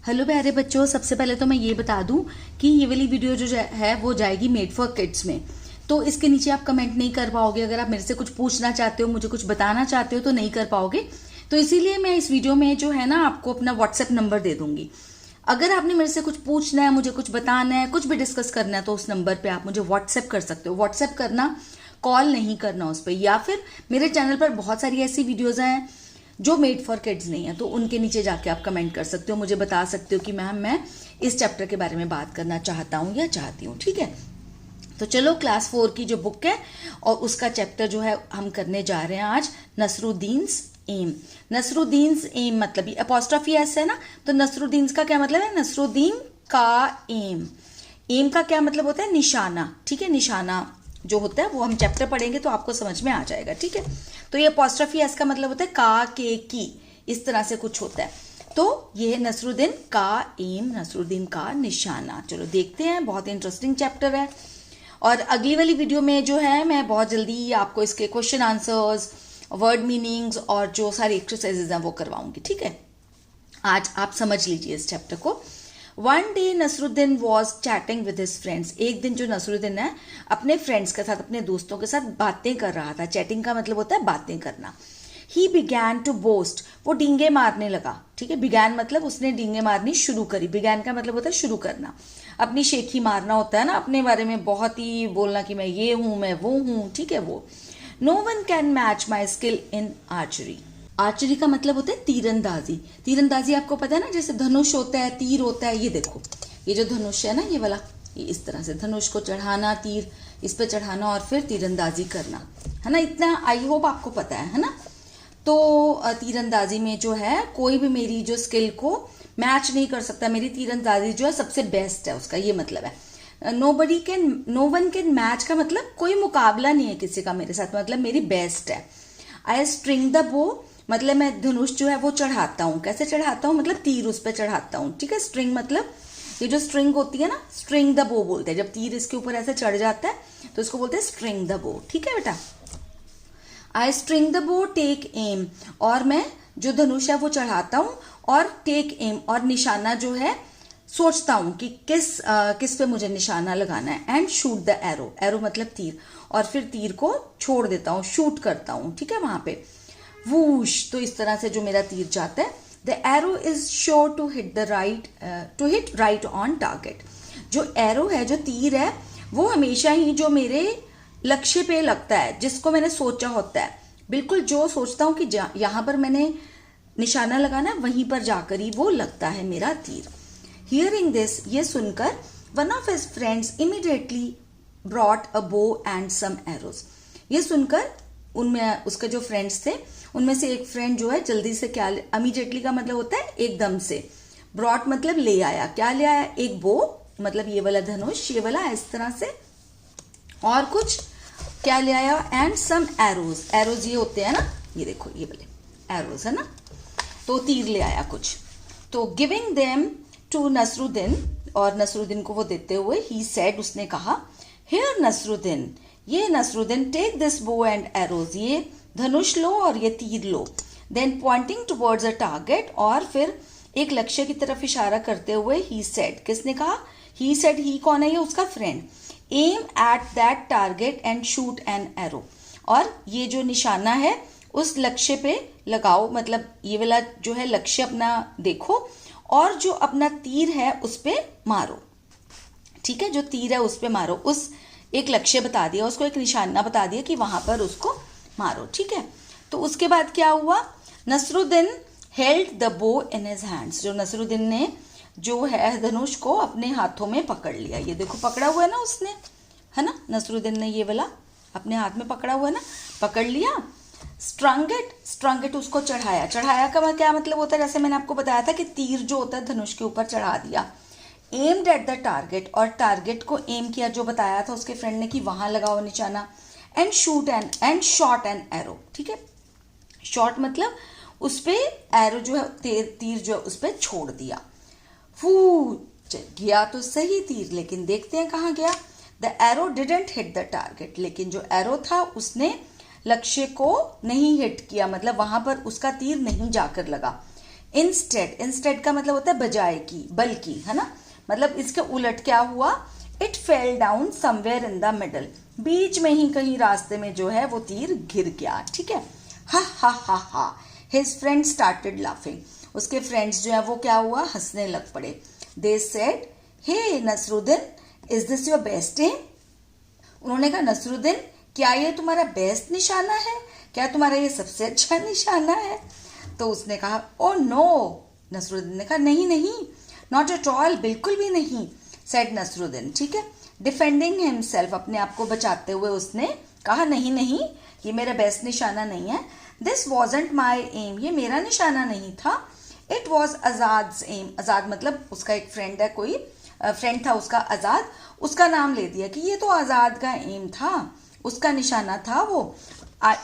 Hello प्यारे बच्चों, सबसे पहले तो मैं ये बता दूं कि ये वाली वीडियो जो है वो जाएगी मेड फॉर किड्स में। तो इसके नीचे आप कमेंट नहीं कर पाओगे। अगर आप मेरे से कुछ पूछना चाहते हो, मुझे कुछ बताना चाहते हो तो नहीं कर पाओगे। तो इसीलिए मैं इस वीडियो में जो है ना आपको अपना व्हाट्सएप नंबर दे दूंगी। अगर आपने मेरे से कुछ पूछना है, मुझे कुछ बताना है, कुछ भी डिस्कस करना है तो उस नंबर पे आप मुझे व्हाट्सएप कर सकते हो। व्हाट्सएप करना, कॉल नहीं करना उस पर। या फिर मेरे चैनल पर बहुत सारी ऐसी वीडियोज हैं जो मेड फॉर किड्स नहीं है, तो उनके नीचे जाके आप कमेंट कर सकते हो, मुझे बता सकते हो कि मैम मैं इस चैप्टर के बारे में बात करना चाहता हूँ या चाहती हूँ। ठीक है, तो चलो क्लास 4 की जो बुक है और उसका चैप्टर जो है हम करने जा रहे हैं आज, नसरुद्दीन्स एम। नसरुद्दीन्स एम मतलब ये अपॉस्ट्रोफी एस है ना, तो नसरुद्दीन्स का क्या मतलब है? नसरुद्दीन का एम। एम का क्या मतलब होता है? निशाना। ठीक है, निशाना जो होता है वो हम चैप्टर पढ़ेंगे तो आपको समझ में आ जाएगा। ठीक है, तो ये अपॉस्ट्रोफी एस का मतलब होता है का, के, की, इस तरह से कुछ होता है। तो ये है नसरुद्दीन का एम, नसरुद्दीन का निशाना। चलो देखते हैं, बहुत इंटरेस्टिंग चैप्टर है। और अगली वाली वीडियो में जो है मैं बहुत जल्दी आपको इसके क्वेश्चन आंसर्स, वर्ड मीनिंग्स और जो सारी एक्सरसाइजेज हैं वो करवाऊंगी। ठीक है, आज आप समझ लीजिए इस चैप्टर को। One day Nasruddin was chatting with his friends. एक दिन जो नसरुद्दीन है अपने फ्रेंड्स के साथ, अपने दोस्तों के साथ बातें कर रहा था। चैटिंग का मतलब होता है बातें करना। ही बिगैन टू बोस्ट, वो डींगे मारने लगा। ठीक है, बिगैन मतलब उसने डींगे मारनी शुरू करी। बिगैन का मतलब होता है शुरू करना, अपनी शेखी मारना होता है ना, अपने बारे में बहुत ही बोलना कि मैं ये हूं, मैं वो हूं। ठीक है, वो no one can match my skill in archery. Archery का मतलब होता है तीरंदाजी। तीरंदाजी आपको पता है ना, जैसे धनुष होता है, तीर होता है। ये देखो, ये जो धनुष है ना, ये वाला, ये इस तरह से धनुष को चढ़ाना, तीर इस पे चढ़ाना और फिर तीरंदाजी करना, है ना। इतना आई होप आपको पता है ना। तो तीरंदाजी में जो है कोई भी मेरी जो स्किल को मैच नहीं कर सकता। मेरी तीरंदाजी जो है सबसे बेस्ट है, उसका ये मतलब है। नो वन कैन मैच का मतलब कोई मुकाबला नहीं है किसी का मेरे साथ, मतलब मेरी बेस्ट है। आई स्ट्रिंग द बो मतलब मैं धनुष जो है वो चढ़ाता हूँ। कैसे चढ़ाता हूँ? मतलब तीर उस पर चढ़ाता हूँ। ठीक है, स्ट्रिंग मतलब ये जो स्ट्रिंग होती है ना, स्ट्रिंग द बो बोलते हैं। जब तीर इसके ऊपर ऐसे चढ़ जाता है तो इसको बोलते हैं स्ट्रिंग द बो। ठीक है बेटा, आई स्ट्रिंग द बो टेक एम, और मैं जो धनुष है वो चढ़ाता हूँ और टेक एम और निशाना जो है सोचता हूँ कि किस पे मुझे निशाना लगाना है। And shoot the arrow, arrow मतलब तीर, और फिर तीर को छोड़ देता हूँ, शूट करता हूँ। ठीक है, वहां पे वूश, तो इस तरह से जो मेरा तीर जाता है। The arrow is sure to hit right on target. जो एरो है, जो तीर है, वो हमेशा ही जो मेरे लक्ष्य पे लगता है, जिसको मैंने सोचा होता है, बिल्कुल जो सोचता हूँ कि यहां पर मैंने निशाना लगाना है, वहीं पर जाकर ही वो लगता है मेरा तीर। हियरिंग दिस, ये सुनकर, one of his friends immediately brought a bow and some arrows. ये सुनकर उनमें उसके जो फ्रेंड्स थे उनमें से एक फ्रेंड जो है जल्दी से, क्या, इमीडिएटली का मतलब होता है एकदम से, ब्रॉट मतलब ले आया। क्या ले आया? एक बो मतलब ये वाला धनुष, ये वाला इस तरह से, और कुछ क्या ले आया? And some arrows. एरोज ये होते हैं ना, ये देखो ये वाले एरोज है ना, तो तीर ले आया कुछ। तो गिविंग देम टू नसरुद्दीन, और नसरुद्दीन को वो देते हुए, ही सेड, उसने कहा, हियर नसरुद्दीन, ये Nasruddin, take this bow and arrows, ये धनुष लो और ये तीर लो। Then pointing towards a target, और फिर एक लक्ष्य की तरफ इशारा करते हुए, ही सेड, किसने कहा? ही सेड, ही कौन है? ये उसका friend. Aim at that target and shoot an arrow, और ये जो निशाना है उस लक्ष्य पे लगाओ, मतलब ये वाला जो है लक्ष्य अपना देखो और जो अपना तीर है उस पे मारो। ठीक है, जो तीर है उस पे मारो। उस एक लक्ष्य बता दिया उसको, एक निशाना बता दिया कि वहां पर उसको मारो। ठीक है, तो उसके बाद क्या हुआ? नसरुद्दीन हेल्ड द बो इन हिज हैंड्स, जो नसरुद्दीन ने जो है धनुष को अपने हाथों में पकड़ लिया। ये देखो पकड़ा हुआ है ना उसने, है ना, नसरुद्दीन ने ये वाला अपने हाथ में पकड़ा हुआ है ना, पकड़ लिया। स्ट्रंग इट, उसको चढ़ाया। चढ़ाया का क्या मतलब होता है? जैसे मैंने आपको बताया था कि तीर जो होता है धनुष के ऊपर चढ़ा दिया। एम्ड एट द टारगेट, और टारगेट को एम किया, जो बताया था उसके फ्रेंड ने कि वहां लगाओ निशाना। And shot an arrow. ठीक है, शॉट मतलब उस पे एरो जो है, तीर जो है उस पे छोड़ दिया। गया तो सही तीर, लेकिन देखते हैं कहाँ गया। The arrow didn't hit the target, लेकिन जो एरो था उसने लक्ष्य को नहीं हिट किया, मतलब वहां पर उसका तीर नहीं जाकर लगा। इंस्टेड, इंस्टेड का मतलब होता है बजाय की, बल्कि, है ना, मतलब इसके उलट क्या हुआ, it fell down somewhere in the middle, बीच में ही कहीं रास्ते में जो है वो तीर गिर गया, ठीक है। हा ha ha ha, his friend started laughing, उसके फ्रेंड्स जो है वो क्या हुआ, हंसने लग पड़े। They said, hey Nasruddin, is this your best aim, उन्होंने कहा नसरुद्दीन क्या ये तुम्हारा बेस्ट निशाना है, क्या तुम्हारा ये सबसे अच्छा निशाना है। तो उसने कहा ओ नो, नसरुद्दीन ने कहा नहीं नहीं, नॉट एट ऑल, बिल्कुल भी नहीं, सेड नसरुद्दीन, ठीक है। डिफेंडिंग हिमसेल्फ, अपने आप को बचाते हुए उसने कहा नहीं नहीं, ये मेरा बेस्ट निशाना नहीं है। दिस वॉजंट माई एम, ये मेरा निशाना नहीं था। इट वॉज आजाद्स एम, आजाद मतलब उसका एक फ्रेंड है, कोई फ्रेंड था उसका आजाद, उसका नाम ले दिया कि ये तो आजाद का एम था, उसका निशाना था वो।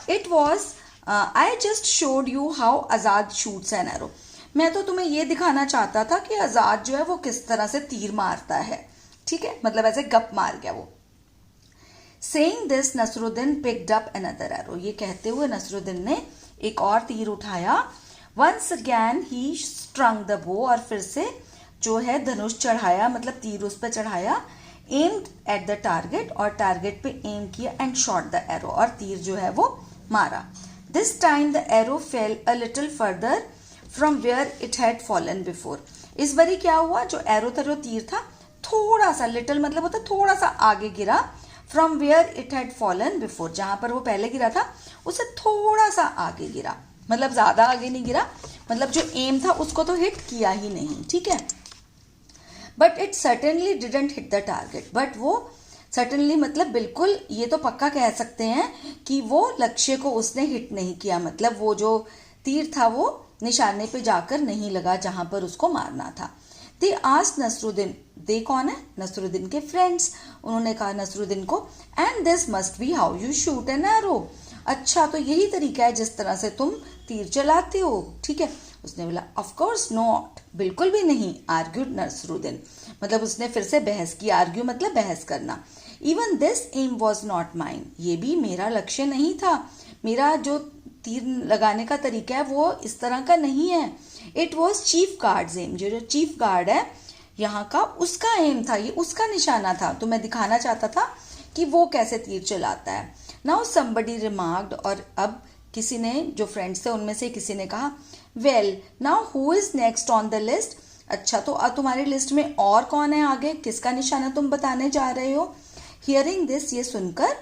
It was I just showed you how Azad shoots an arrow, मैं तो तुम्हें ये दिखाना चाहता था कि आजाद जो है वो किस तरह से तीर मारता है, ठीक है, मतलब ऐसे गप मार गया वो। Saying this, Nasruddin picked up another arrow, ये कहते हुए नसरुद्दीन ने एक और तीर उठाया। Once again he strung the bow, और फिर से जो है धनुष चढ़ाया, मतलब तीर उस पर चढ़ाया। Aimed at the target, और टारगेट पे एम किया। And shot the arrow, और तीर जो है वो मारा। This time the arrow fell a little further from where it had fallen before, इस बारी क्या हुआ, जो एरो था, जो तीर था, थोड़ा सा, लिटिल मतलब होता थोड़ा सा आगे गिरा, from where it had fallen before, जहां पर वो पहले गिरा था उससे थोड़ा सा आगे गिरा, मतलब ज्यादा आगे नहीं गिरा, मतलब जो एम था उसको तो हिट किया ही नहीं, ठीक है। But it certainly didn't hit the target, but वो सर्टेनली मतलब बिल्कुल, ये तो पक्का कह सकते हैं कि वो लक्ष्य को उसने हिट नहीं किया, मतलब वो जो तीर था वो निशाने पे जाकर नहीं लगा जहां पर उसको मारना था। दे आस्क्ड नसरुद्दीन, दे कौन है, नसरुद्दीन के फ्रेंड्स, उन्होंने कहा नसरुद्दीन को, and this must be how you shoot an arrow, अच्छा तो यही तरीका है जिस तरह से तुम तीर चलाते हो, ठीक है। उसने बोला ऑफ कोर्स नॉट, बिल्कुल भी नहीं, आर्ग्यूड नसरुद्दीन, मतलब उसने फिर से बहस की, आर्ग्यू मतलब बहस करना। Even this aim was not mine, ये भी मेरा लक्ष्य नहीं था, मेरा जो तीर लगाने का तरीका है वो इस तरह का नहीं है। It was chief guard's aim, जो चीफ गार्ड है यहाँ का, उसका एम था, ये उसका निशाना था, तो मैं दिखाना चाहता था कि वो कैसे तीर चलाता है। नाउ समबडी रिमार्क्ड, और अब किसी ने, जो फ्रेंड्स थे उनमें से किसी ने कहा, well now who is next on the list, अच्छा तो अब तुम्हारी लिस्ट में और कौन है आगे, किसका निशाना तुम बताने जा रहे हो। हियरिंग दिस, ये सुनकर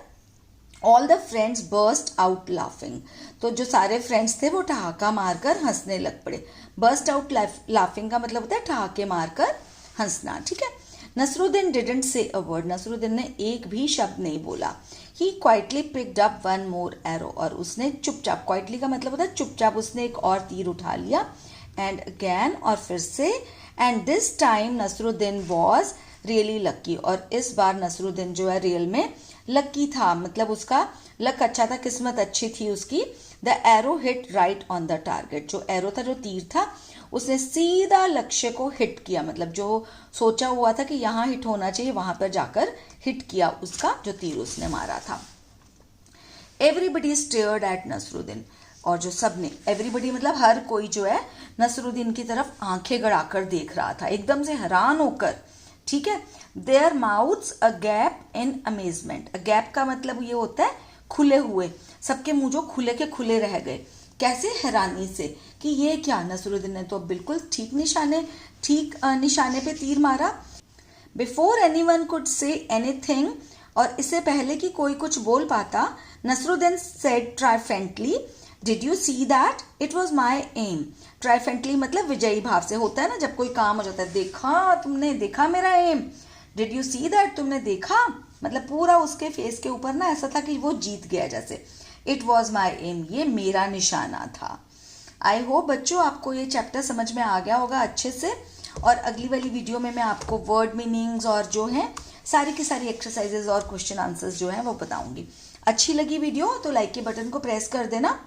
all the friends burst out laughing, तो जो सारे फ्रेंड्स थे वो ठहाका मारकर हंसने लग पड़े। बर्स्ट आउट लाफिंग का मतलब होता है ठहाके मारकर हंसना, ठीक है। Nasruddin didn't say a word, Nasruddin ने एक भी शब्द नहीं बोला। He quietly picked up one more arrow, और उसने चुपचाप, क्वाइटली का मतलब होता है चुपचाप, उसने एक और तीर उठा लिया। एंड अगैन, और फिर से, and this time Nasruddin was really lucky, और इस बार नसरुद्दीन जो है रियल में लकी था, मतलब उसका लक अच्छा था, किस्मत अच्छी थी उसकी। The arrow hit right on the target, जो एरो था, जो तीर था, उसने सीधा लक्ष्य को हिट किया, मतलब जो सोचा हुआ था कि यहाँ हिट होना चाहिए वहां पर जाकर हिट किया उसका जो तीर उसने मारा था। एवरीबडी स्टेयर्ड एट नसरुद्दीन, और जो सब ने, एवरीबडी मतलब हर कोई जो है नसरुद्दीन की तरफ आंखें गड़ाकर देख रहा था, एकदम से हैरान होकर, ठीक है। There mouths a gap in amazement, a gap का मतलब ये होता है खुले हुए, सबके मुंह जो खुले के खुले रह गए, कैसे, हैरानी से कि ये क्या, नसरुद्दीन ने तो बिल्कुल ठीक निशाने पे तीर मारा। Before anyone could say anything, और इससे पहले कि कोई कुछ बोल पाता, Nasruddin said triumphantly, did you see that, it was my aim. Triumphantly मतलब विजयी भाव से होता है ना, जब कोई काम हो जाता है, देखा तुमने, देखा मेरा aim, did you see that, तुमने देखा, मतलब पूरा उसके फेस के ऊपर ना ऐसा था कि वो जीत गया जैसे। इट वॉज माई एम, ये मेरा निशाना था। आई होप बच्चों आपको ये चैप्टर समझ में आ गया होगा अच्छे से, और अगली वाली वीडियो में मैं आपको वर्ड मीनिंग्स और जो है सारी की सारी एक्सरसाइजेज और क्वेश्चन आंसर्स जो हैं वो बताऊंगी। अच्छी लगी वीडियो तो लाइक के बटन को प्रेस कर देना,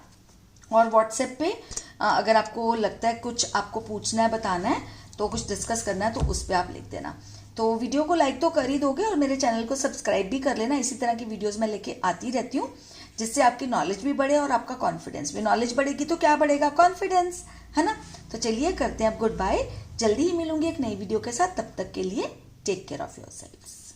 और व्हाट्सएप पे अगर आपको लगता है कुछ आपको पूछना है, बताना है, तो कुछ डिस्कस करना है, तो उस पर आप लिख देना। तो वीडियो को लाइक तो कर ही दोगे, और मेरे चैनल को सब्सक्राइब भी कर लेना, इसी तरह की वीडियोस मैं लेके आती रहती हूँ, जिससे आपकी नॉलेज भी बढ़े और आपका कॉन्फिडेंस भी। नॉलेज बढ़ेगी तो क्या बढ़ेगा, कॉन्फिडेंस। है ना। तो चलिए करते हैं अब गुड बाय, जल्दी ही मिलूंगी एक नई वीडियो के साथ, तब तक के लिए टेक केयर ऑफ योरसेल्व्स।